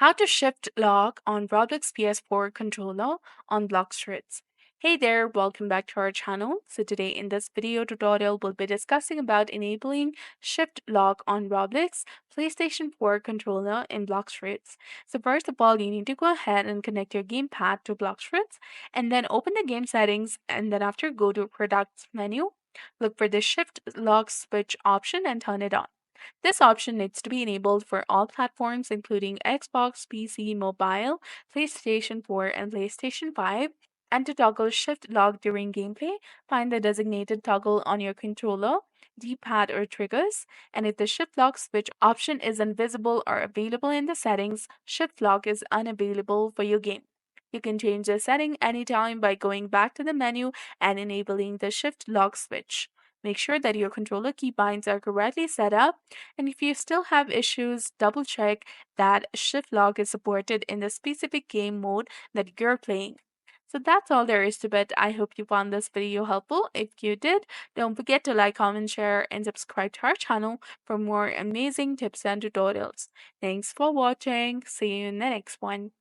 How to shift lock on Roblox PS4 controller on Blox Fruits. Hey there, welcome back to our channel. So today in this video tutorial, we'll be discussing about enabling shift lock on Roblox PlayStation 4 controller in Blox Fruits. So first of all, you need to go ahead and connect your gamepad to Blox Fruits and then open the game settings and then after go to products menu, look for the shift lock switch option and turn it on. This option needs to be enabled for all platforms, including Xbox, PC, mobile, PlayStation 4, and PlayStation 5. And to toggle shift lock during gameplay, find the designated toggle on your controller, D-pad, or triggers. And if the shift lock switch option is invisible or available in the settings, shift lock is unavailable for your game. You can change the setting anytime by going back to the menu and enabling the shift lock switch. Make sure that your controller keybinds are correctly set up, and if you still have issues, double check that shift lock is supported in the specific game mode that you're playing. So that's all there is to it. I hope you found this video helpful. If you did, don't forget to like, comment, share, and subscribe to our channel for more amazing tips and tutorials. Thanks for watching. See you in the next one.